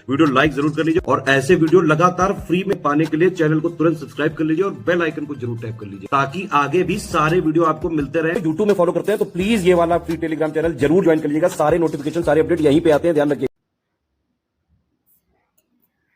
Video like जरूर कर लीजिए और ऐसे वीडियो लगातार फ्री में पाने के लिए चैनल को तुरंत सब्सक्राइब कर लीजिए और बेल आइकन को जरूर टैप कर लीजिए ताकि आगे भी सारे वीडियो आपको मिलते रहे। यूट्यूब में फॉलो करते हैं तो प्लीज ये वाला फ्री टेलीग्राम चैनल जरूर ज्वाइन कर लीजिएगा। सारे नोटिफिकेशन सारे अपडेट यहीं पे आते हैं, ध्यान रखिए।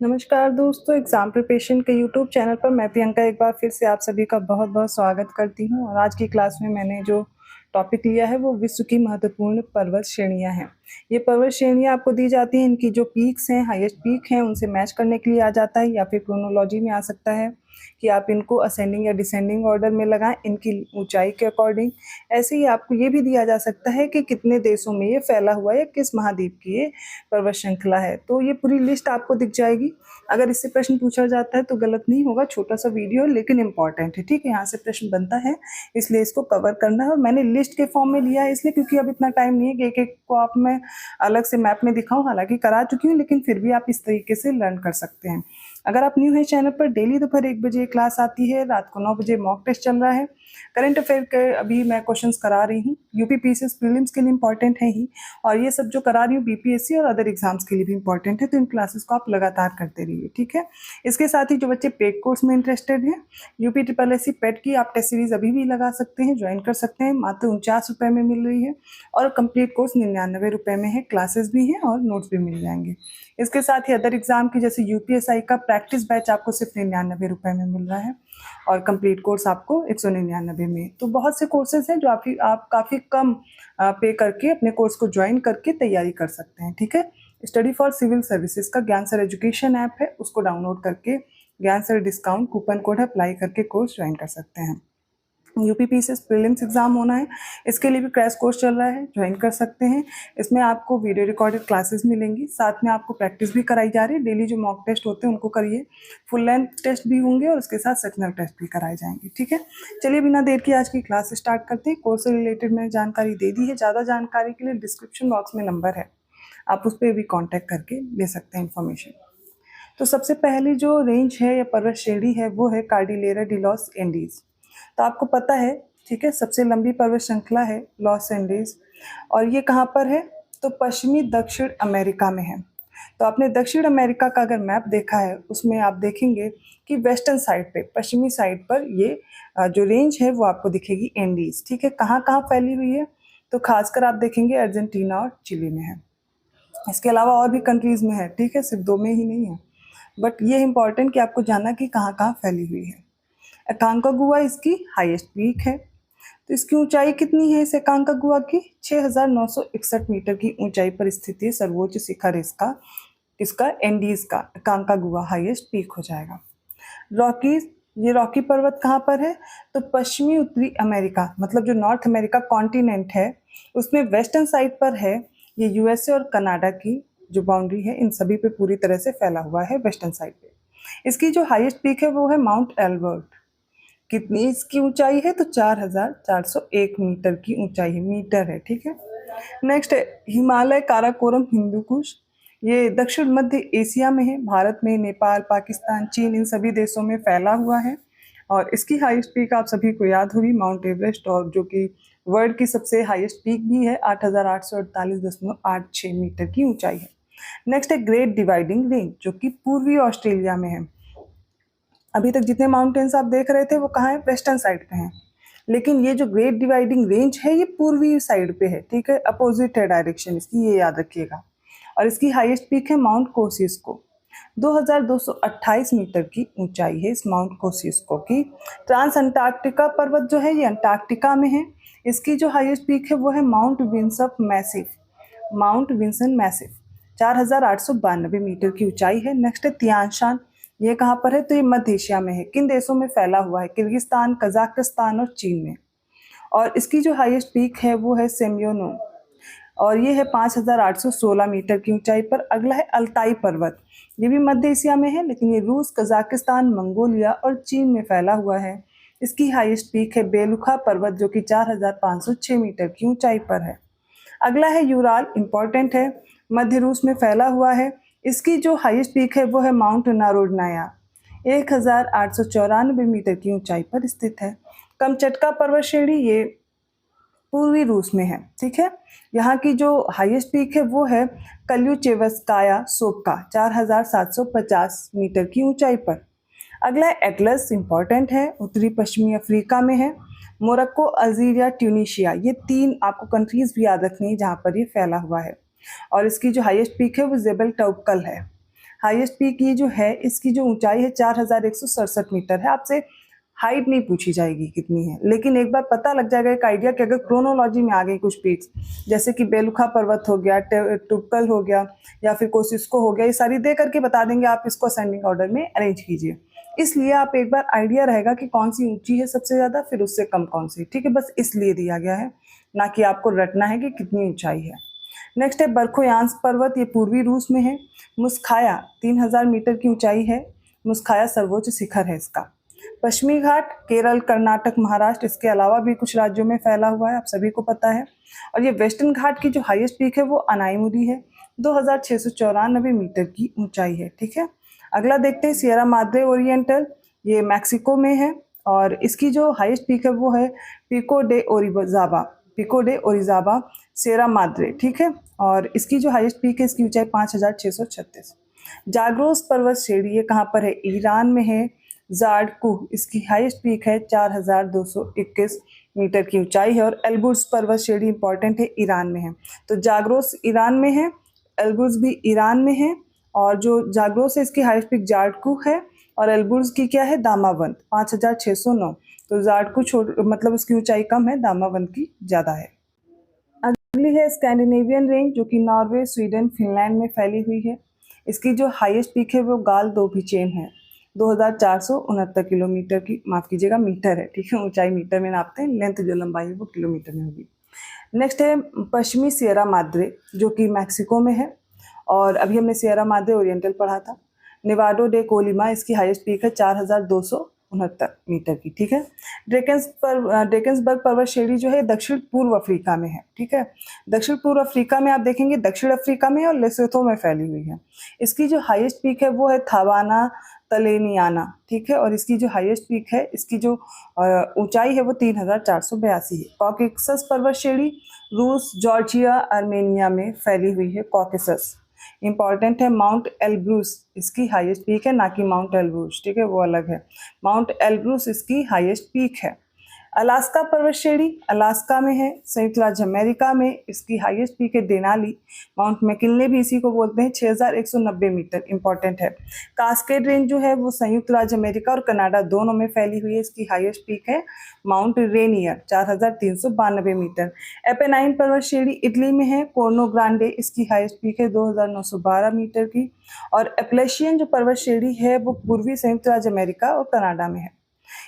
नमस्कार दोस्तों, एग्जाम प्रिपरेशन के यूट्यूब चैनल पर मैं प्रियंका एक बार फिर से आप सभी का बहुत बहुत स्वागत करती हूं। और आज की क्लास में मैंने जो टॉपिक लिया है वो विश्व की महत्वपूर्ण पर्वत श्रेणियां हैं। ये पर्वत श्रेणियां आपको दी जाती हैं, इनकी जो पीक्स हैं, हाईएस्ट पीक हैं, उनसे मैच करने के लिए आ जाता है या फिर क्रोनोलॉजी में आ सकता है कि आप इनको असेंडिंग या डिसेंडिंग ऑर्डर में लगाएं इनकी ऊंचाई के अकॉर्डिंग। ऐसे ही आपको ये भी दिया जा सकता है कि कितने देशों में ये फैला हुआ है, किस महाद्वीप की ये पर्वत श्रृंखला है। तो ये पूरी लिस्ट आपको दिख जाएगी। अगर इससे प्रश्न पूछा जाता है तो गलत नहीं होगा, छोटा सा वीडियो लेकिन इंपॉर्टेंट है, ठीक है। यहाँ से प्रश्न बनता है इसलिए इसको कवर करना है। और मैंने लिस्ट के फॉर्म में लिया है इसलिए क्योंकि अब इतना टाइम नहीं है कि एक एक को आप मैं अलग से मैप में दिखाऊं। हालांकि करा चुकी हूँ लेकिन फिर भी आप इस तरीके से लर्न कर सकते हैं। अगर आप न्यू है चैनल पर, डेली दोपहर 1 बजे क्लास आती है, रात को 9 बजे मॉक टेस्ट चल रहा है। करंट अफेयर के अभी मैं क्वेश्चंस करा रही हूँ, यूपी पीसीएस प्रीलिम्स के लिए इंपॉर्टेंट है ही, और ये सब जो करा रही हूँ बीपीएससी और अदर एग्जाम्स के लिए भी इंपॉर्टेंट है। तो इन क्लासेस को आप लगातार करते रहिए, ठीक है। इसके साथ ही जो बच्चे पेड कोर्स में इंटरेस्टेड हैं, UP triple S C paid की आप टेस्ट सीरीज अभी भी लगा सकते हैं, ज्वाइन कर सकते हैं। मात्र 49 रुपये में मिल रही है और कंप्लीट कोर्स 99 रुपये में है। क्लासेस भी हैं और नोट्स भी मिल जाएंगे। इसके साथ ही अदर एग्जाम की जैसे यूपीएसआई का प्रैक्टिस बैच आपको सिर्फ 99 रुपये में मिल रहा है और कंप्लीट कोर्स आपको 199 में। तो बहुत से कोर्सेज हैं जो आप काफ़ी कम पे करके अपने कोर्स को ज्वाइन करके तैयारी कर सकते हैं, ठीक है। स्टडी फॉर सिविल सर्विसेज का ज्ञान सर एजुकेशन ऐप है, उसको डाउनलोड करके ज्ञान sir discount coupon code apply करके कोर्स ज्वाइन कर सकते हैं। यूपी पीसीएस प्रीलिम्स एग्जाम होना है, इसके लिए भी क्रैश कोर्स चल रहा है, ज्वाइन कर सकते हैं। इसमें आपको वीडियो रिकॉर्डेड क्लासेस मिलेंगी, साथ में आपको प्रैक्टिस भी कराई जा रही है। डेली जो मॉक टेस्ट होते हैं उनको करिए, फुल लेंथ टेस्ट भी होंगे और उसके साथ सेक्शनल टेस्ट भी कराए जाएंगे, ठीक है। चलिए बिना देर की आज की क्लास स्टार्ट करते हैं। कोर्स से रिलेटेड मैंने जानकारी दे दी है, ज़्यादा जानकारी के लिए डिस्क्रिप्शन बॉक्स में नंबर है, आप उस पर भी कॉन्टैक्ट करके ले सकते हैं इन्फॉर्मेशन। तो सबसे पहली जो रेंज है या पर्वत श्रेणी है वो है कार्डिलेरा डी लॉस एंडीज। तो आपको पता है, ठीक है, सबसे लंबी पर्वत श्रृंखला है लॉस एंडीज। और ये कहाँ पर है? तो पश्चिमी दक्षिण अमेरिका में है। तो आपने दक्षिण अमेरिका का अगर मैप देखा है उसमें आप देखेंगे कि वेस्टर्न साइड पे, पश्चिमी साइड पर ये जो रेंज है वो आपको दिखेगी एंडीज, ठीक है। कहाँ कहाँ फैली हुई है? तो खासकर आप देखेंगे अर्जेंटीना और चिली में है। इसके अलावा और भी कंट्रीज में है, ठीक है, सिर्फ 2 में ही नहीं है। बट ये इंपॉर्टेंट कि आपको जानना कि कहाँ कहाँ फैली हुई है। अकांकागुआ इसकी हाईएस्ट पीक है। तो इसकी ऊंचाई कितनी है? इस अकांकागुआ की 6961 मीटर की ऊंचाई पर स्थित है। सर्वोच्च शिखर इसका एंडीज का अकांकागुआ हाईएस्ट पीक हो जाएगा। रॉकीज, ये रॉकी पर्वत कहाँ पर है? तो पश्चिमी उत्तरी अमेरिका, मतलब जो नॉर्थ अमेरिका कॉन्टिनेंट है उसमें वेस्टर्न साइड पर है। ये यूएसए और कनाडा की जो बाउंड्री है इन सभी पे पूरी तरह से फैला हुआ है वेस्टर्न साइड पे। इसकी जो हाईएस्ट पीक है वो है माउंट एल्बर्ट। कितनी इसकी ऊंचाई है? तो 4401 मीटर की ऊंचाई है, मीटर है, ठीक है। नेक्स्ट है हिमालय काराकोरम हिंदुकुश। ये दक्षिण मध्य एशिया में है, भारत में, नेपाल, पाकिस्तान, चीन, इन सभी देशों में फैला हुआ है। और इसकी हाईएस्ट पीक आप सभी को याद होगी माउंट एवरेस्ट, और जो कि वर्ल्ड की सबसे हाईएस्ट पीक भी है, 8848.86 मीटर की ऊंचाई है। नेक्स्ट है ग्रेट डिवाइडिंग रेंज, जो कि पूर्वी ऑस्ट्रेलिया में है। अभी तक जितने माउंटेन्स आप देख रहे थे वो कहाँ है? वेस्टर्न साइड पे हैं, लेकिन ये जो ग्रेट डिवाइडिंग रेंज है ये पूर्वी साइड पे है, ठीक है, अपोजिट है डायरेक्शन इसकी, ये याद रखिएगा। और इसकी हाईएस्ट पीक है माउंट कोसिस्को, 2228 मीटर की ऊंचाई है इस माउंट कोसिस्को की। ट्रांस अंटार्कटिका पर्वत जो है ये अंटार्कटिका में है। इसकी जो हाईएस्ट पीक है वो है Mount Vinson Massif, Mount Vinson Massif, 4892 metre की ऊंचाई है। नेक्स्ट है तियानशान, ये कहाँ पर है? तो ये मध्य एशिया में है। किन देशों में फैला हुआ है? किर्गिस्तान, कजाकिस्तान और चीन में। और इसकी जो हाईएस्ट पीक है वो है सेम्योनो, और ये है 5816 मीटर की ऊंचाई पर। अगला है अल्ताई पर्वत, ये भी मध्य एशिया में है लेकिन ये रूस, कजाकिस्तान, मंगोलिया और चीन में फैला हुआ है। इसकी हाईएस्ट पीक है बेलुखा पर्वत, जो कि 4506 मीटर की ऊंचाई पर है। अगला है यूराल, इंपॉर्टेंट है, मध्य रूस में फैला हुआ है। इसकी जो हाईएस्ट पीक है वो है माउंट नारोडनाया, 1894 मीटर की ऊंचाई पर स्थित है। कमचटका पर्वत श्रेणी, ये पूर्वी रूस में है। ठीक है, यहाँ की जो हाईएस्ट पीक है वो है कल्यूचेवस्काया सोपका 4750 मीटर की ऊंचाई पर। अगला एटलस, इंपॉर्टेंट है, उत्तरी पश्चिमी अफ्रीका में है। मोरक्को, अल्जीरिया, ट्यूनीशिया, ये 3 आपको कंट्रीज भी याद रखनी है जहाँ पर ये फैला हुआ है। और इसकी जो हाईएस्ट पीक है वो जेबल टौबकल है। हाईएस्ट पीक ये जो है इसकी जो ऊंचाई है 4167 मीटर है। आपसे हाइट नहीं पूछी जाएगी कितनी है, लेकिन एक बार पता लग जाएगा एक आइडिया कि अगर क्रोनोलॉजी में आ गई कुछ पीक्स, जैसे कि बेलुखा पर्वत हो गया, टुबकल हो गया, या फिर कोसिस्को हो गया, ये सारी दे करके बता देंगे, आप इसको असेंडिंग ऑर्डर में अरेंज कीजिए। इसलिए आप एक बार आइडिया रहेगा कि कौन सी ऊंची है सबसे ज़्यादा, फिर उससे कम कौन सी। ठीक है, बस इसलिए दिया गया है, ना कि आपको रटना है कि कितनी ऊंचाई है। नेक्स्ट है बरखोयांस पर्वत, ये पूर्वी रूस में है। मुस्खाया 3000 मीटर की ऊंचाई है। मुस्खाया सर्वोच्च शिखर है इसका। पश्चिमी घाट केरल, कर्नाटक, महाराष्ट्र, इसके अलावा भी कुछ राज्यों में फैला हुआ है, आप सभी को पता है। और ये वेस्टर्न घाट की जो हाईएस्ट पीक है वो अनाईमुदी है, 2694 मीटर की ऊंचाई है। ठीक है, अगला देखते हैं सियरा माद्रे ओरिएंटल, ये मैक्सिको में है और इसकी जो हाईएस्ट पीक है वो है पिको डे ओरिजाबा सियरा माद्रे। ठीक है, और इसकी जो हाईएस्ट पीक है इसकी ऊंचाई 5636। जाग्रोस पर्वत श्रेणी ये कहाँ पर है, ईरान में है। जार्डकुह, इसकी हाईएस्ट पीक है 4221 मीटर की ऊंचाई है। और एल्ब्रुज पर्वत श्रेणी इंपॉर्टेंट है, ईरान में है। तो जाग्रोस ईरान में है, एल्ब्रुज भी ईरान में है। और जो जाग्रोस है इसकी हाईएस्ट पीक जार्डकुह है और एल्ब्रुज की क्या है, दामावंत 5609। तो जार्डकुह मतलब उसकी ऊंचाई कम है, दामावंत की ज़्यादा है। अगली है स्कैंडिनेवियन रेंज, जो कि नॉर्वे, स्वीडन, फिनलैंड में फैली हुई है। इसकी जो हाईएस्ट पीक है वो गाल दोभिचेन है, 2469 किलोमीटर की, माफ़ कीजिएगा मीटर है। ठीक है, ऊंचाई मीटर में नापते हैं, लेंथ जो लंबाई है वो किलोमीटर में होगी। नेक्स्ट है पश्चिमी सियरा माद्रे, जो कि मैक्सिको में है। और अभी हमने सियरा माद्रे ओरिएंटल पढ़ा था। नेवाडो डे कोलिमा, इसकी हाईएस्ट पीक है 4269 मीटर की। ठीक है, ड्रेकेंसबर्ग पर्वत श्रेणी जो है दक्षिण पूर्व अफ्रीका में है। ठीक है, दक्षिण पूर्व अफ्रीका में आप देखेंगे दक्षिण अफ्रीका में और लेसोथो में फैली हुई है। इसकी जो हाईएस्ट पीक है वो है थावाना तलेनियाना। ठीक है, और इसकी जो हाईएस्ट पीक है, इसकी जो ऊंचाई है वो 3482 है। कॉकेसस पर्वत श्रेणी रूस, जॉर्जिया, आर्मेनिया में फैली हुई है। कॉकेसस इंपॉर्टेंट है। माउंट एल्ब्रूस, इसकी हाईएस्ट पीक है, ना कि माउंट एल्ब्रूस। ठीक है, वो अलग है। माउंट एल्ब्रूस इसकी हाईएस्ट पीक है। अलास्का पर्वत श्रेणी अलास्का में है, संयुक्त राज्य अमेरिका में। इसकी हाईएस्ट पीक है देनाली। माउंट मैकिन्ले भी इसी को बोलते हैं, 6190 मीटर, इंपॉर्टेंट है। कास्केड रेंज जो है वो संयुक्त राज्य अमेरिका और कनाडा दोनों में फैली हुई है। इसकी हाईएस्ट पीक है माउंट रेनियर, 4392 मीटर। एपेनाइन पर्वत श्रेणी इटली में है, कोर्नो ग्रांडे, इसकी हाईएस्ट पीक है 2912 मीटर की। और एप्लेशियन जो पर्वत श्रेणी है वो पूर्वी संयुक्त राज्य अमेरिका और कनाडा में है,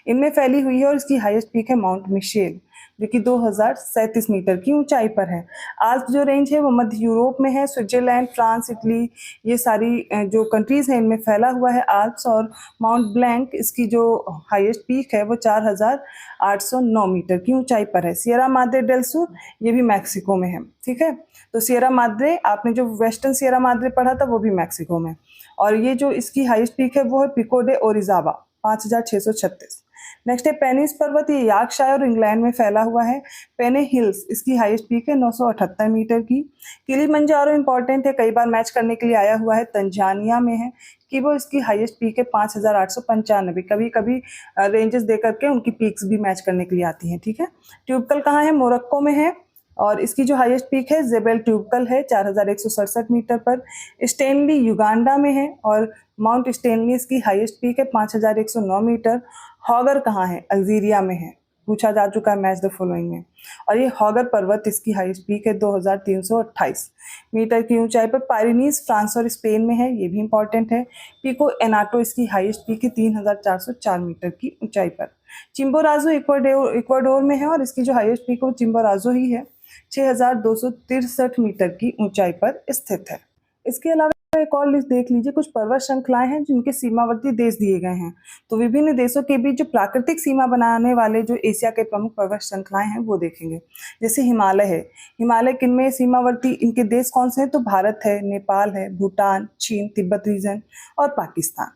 इनमें फैली हुई है। और इसकी हाईएस्ट पीक है माउंट मिशेल, जो कि 2037 मीटर की ऊंचाई पर है। आल्प्स जो रेंज है वो मध्य यूरोप में है, स्विट्जरलैंड, फ्रांस, इटली, ये सारी जो कंट्रीज हैं इनमें फैला हुआ है आल्प्स। और माउंट ब्लैंक, इसकी जो हाईएस्ट पीक है वो 4809 मीटर की ऊंचाई पर है। सियरा माद्रे डेल सुर, ये भी मैक्सिको में है। ठीक है, तो सियरा माद्रे, आपने जो वेस्टर्न सियरा माद्रे पढ़ा था वो भी मैक्सिको में। और ये जो इसकी हाईएस्ट पीक है वो है पिको डे ओरिजाबा, 5636। नेक्स्ट है पेनिस पर्वत, ये यॉर्कशायर और इंग्लैंड में फैला हुआ है। पेने हिल्स, इसकी हाईएस्ट पीक है 978 मीटर की। किलिमंजारो इंपॉर्टेंट है, कई बार मैच करने के लिए आया हुआ है, तंजानिया में है। किबो, इसकी हाईएस्ट पीक है 5895। कभी कभी रेंजेस दे करके उनकी पीक्स भी मैच करने के लिए आती हैं। ठीक है, ट्यूबकल कहाँ है, मोरक्को में है। और इसकी जो हाईएस्ट पीक है जेबेल ट्यूबकल है, 4167 मीटर पर। स्टेनली युगांडा में है और माउंट स्टेनली इसकी हाईएस्ट पीक है 5109 मीटर। हॉगर कहाँ है, अल्जीरिया में है, पूछा जा चुका है मैच द फॉलोइंग में। और ये हॉगर पर्वत, इसकी हाईएस्ट पीक है 2328 मीटर की ऊंचाई पर। पायरिनीज फ्रांस और स्पेन में है, ये भी इंपॉर्टेंट है। पिको एनाटो, इसकी हाईएस्ट पीक है 3404 मीटर की ऊंचाई पर। चिम्बोराजो इक्वाडोर में है और इसकी जो हाईएस्ट पीक है वो चिम्बोराजो ही है, 6263 मीटर की ऊंचाई पर स्थित है। इसके अलावा एक और लिस्ट देख लीजिए, कुछ पर्वत श्रृंखलाएं हैं जिनके सीमावर्ती देश दिए गए हैं। तो विभिन्न देशों के बीच जो प्राकृतिक सीमा बनाने वाले जो एशिया के प्रमुख पर्वत श्रृंखलाएं हैं वो देखेंगे। जैसे हिमालय है, हिमालय किनमें सीमावर्ती, इनके देश कौन से हैं, तो भारत है, नेपाल है, भूटान, चीन, तिब्बत रीजन और पाकिस्तान।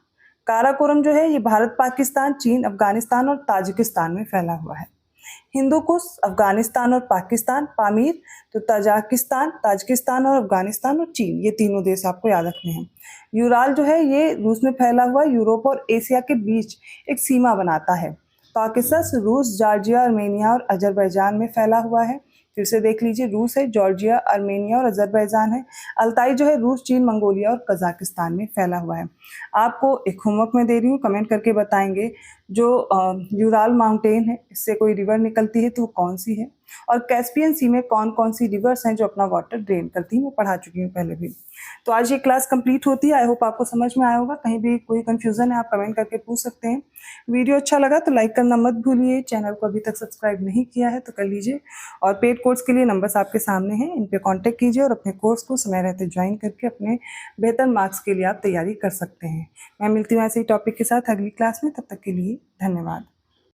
काराकोरम जो है ये भारत, पाकिस्तान, चीन, अफगानिस्तान और ताजिकिस्तान में फैला हुआ है। हिंदू कुश अफगानिस्तान और पाकिस्तान, पामीर तो ताजिकिस्तान और अफगानिस्तान और चीन, ये तीनों देश आपको याद रखने हैं। यूराल जो है ये रूस में फैला हुआ यूरोप और एशिया के बीच एक सीमा बनाता है। कॉकेसस रूस, जॉर्जिया, आर्मेनिया और अजरबैजान में फैला हुआ है। फिर से देख लीजिए, रूस है, जॉर्जिया, आर्मेनिया और अजरबैजान है। अल्ताई जो है रूस, चीन, मंगोलिया और कजाकिस्तान में फैला हुआ है। आपको एक होमवर्क में दे रही हूँ, कमेंट करके बताएंगे जो यूराल माउंटेन है इससे कोई रिवर निकलती है तो वो कौन सी है, और कैस्पियन सी में कौन कौन सी रिवर्स हैं जो अपना वाटर ड्रेन करती हैं, मैं पढ़ा चुकी हूँ पहले भी। तो आज ये क्लास कंप्लीट होती है। आई होप आपको समझ में आया होगा। कहीं भी कोई कंफ्यूजन है आप कमेंट करके पूछ सकते हैं। वीडियो अच्छा लगा तो लाइक करना मत भूलिए। चैनल को अभी तक सब्सक्राइब नहीं किया है तो कर लीजिए, और पेड कोर्स के लिए नंबर्स आपके सामने हैं, इन पे कांटेक्ट कीजिए और अपने कोर्स को समय रहते ज्वाइन करके अपने बेहतर मार्क्स के लिए आप तैयारी कर सकते हैं। मैं मिलती हूँ ऐसे ही टॉपिक के साथ अगली क्लास में, तब तक के लिए धन्यवाद।